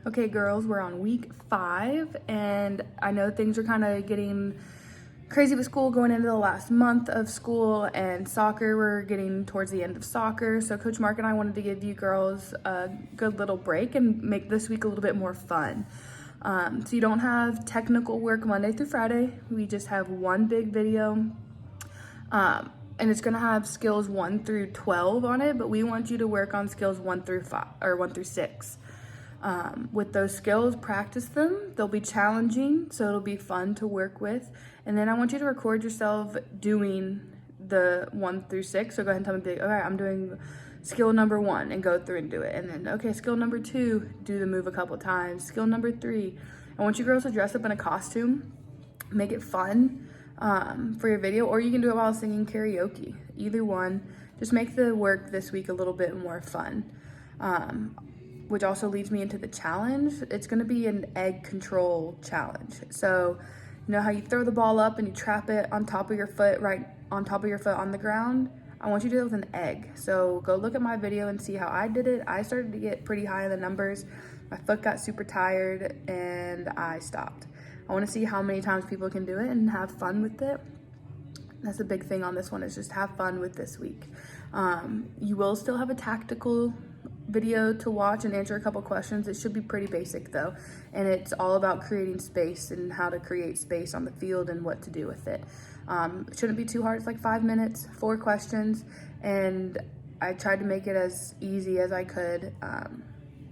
Okay, girls, we're on week 5, and I know things are kind of getting crazy with school going into the last month of school, and soccer, we're getting towards the end of soccer. So Coach Mark and I wanted to give you girls a good little break and make this week a little bit more fun. So you don't have technical work Monday through Friday. We just have one big video. And it's gonna have skills 1 through 12 on it, but we want you to work on skills 1 through 5 or 1 through 6. With those skills, practice them. They'll be challenging, so it'll be fun to work with. And then I want you to record yourself doing the 1 through 6. So go ahead and tell me, all right, I'm doing skill number 1 and go through and do it. And then, okay, skill number 2, do the move a couple times. Skill number 3, I want you girls to dress up in a costume, make it fun for your video, or you can do it while singing karaoke. Either one, just make the work this week a little bit more fun. Which also leads me into the challenge. It's gonna be an egg control challenge. So, you know how you throw the ball up and you trap it on top of your foot, right on top of your foot on the ground? I want you to do it with an egg. So go look at my video and see how I did it. I started to get pretty high in the numbers. My foot got super tired and I stopped. I wanna see how many times people can do it and have fun with it. That's the big thing on this one, is just have fun with this week. You will still have a tactical video to watch and answer a couple questions. It should be pretty basic though, and it's all about creating space and how to create space on the field and what to do with it. It shouldn't be too hard. It's like 5 minutes, 4 questions, and I tried to make it as easy as I could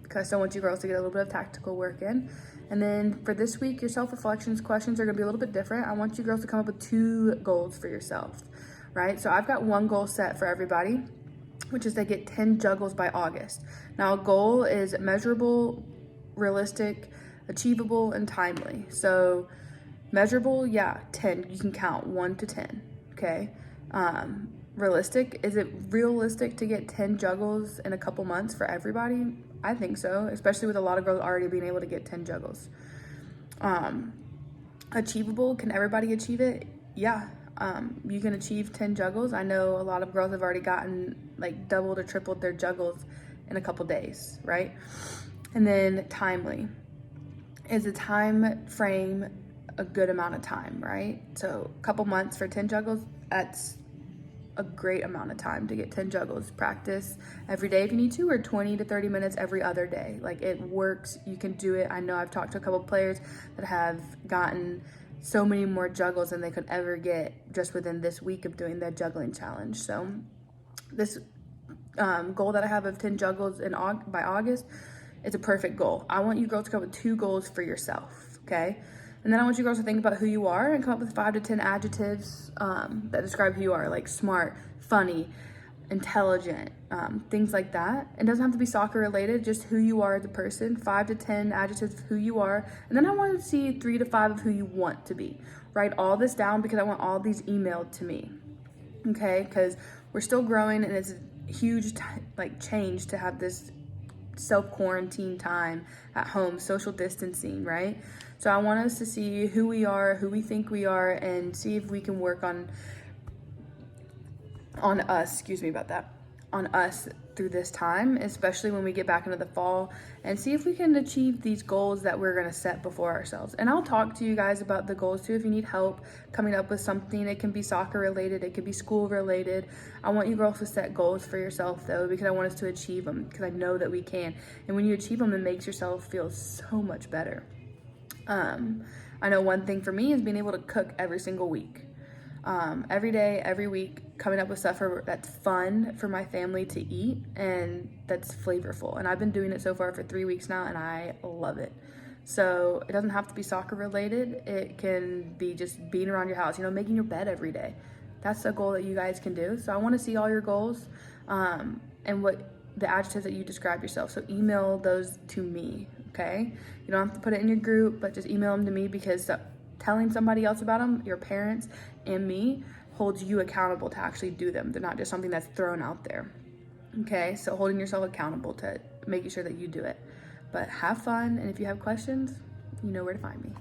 because I still want you girls to get a little bit of tactical work in. And then for this week, your self-reflections questions are gonna be a little bit different. I want you girls to come up with 2 goals for yourself, right? So I've got 1 goal set for everybody, which is to get 10 juggles by August. Now, a goal is measurable, realistic, achievable, and timely. So measurable, yeah, 10, you can count 1 to 10, okay? Realistic, is it realistic to get 10 juggles in a couple months for everybody? I think so, especially with a lot of girls already being able to get 10 juggles. Achievable, can everybody achieve it? Yeah. You can achieve 10 juggles. I know a lot of girls have already gotten like doubled or tripled their juggles in a couple days, right? And then timely. Is a time frame a good amount of time, right? So a couple months for 10 juggles, that's a great amount of time to get 10 juggles. Practice every day if you need to, or 20 to 30 minutes every other day. Like, it works, you can do it. I know I've talked to a couple players that have gotten so many more juggles than they could ever get just within this week of doing the juggling challenge. So this goal that I have of 10 juggles by August, it's a perfect goal. I want you girls to come up with 2 goals for yourself, okay? And then I want you girls to think about who you are and come up with 5 to 10 adjectives that describe who you are, like smart, funny, intelligent, things like that. It doesn't have to be soccer related, just who you are as a person. 5 to 10 adjectives of who you are. And then I want to see 3 to 5 of who you want to be. Write all this down because I want all these emailed to me, okay? Because we're still growing and it's a huge change to have this self-quarantine time at home, social distancing, right? So I want us to see who we are, who we think we are, and see if we can work on us, on us through this time, especially when we get back into the fall, and see if we can achieve these goals that we're gonna set before ourselves. And I'll talk to you guys about the goals too if you need help coming up with something. It can be soccer related, it could be school related. I want you girls to set goals for yourself though, because I want us to achieve them, because I know that we can. And when you achieve them, it makes yourself feel so much better. I know one thing for me is being able to cook every single week. Every day, every week, coming up with stuff that's fun for my family to eat and that's flavorful. And I've been doing it so far for 3 weeks now and I love it. So it doesn't have to be soccer related. It can be just being around your house, making your bed every day. That's a goal that you guys can do. So I want to see all your goals and what the adjectives that you describe yourself. So email those to me, okay? You don't have to put it in your group, but just email them to me, because telling somebody else about them, your parents and me, holds you accountable to actually do them. They're not just something that's thrown out there, okay? So holding yourself accountable to making sure that you do it. But have fun, and if you have questions, you know where to find me.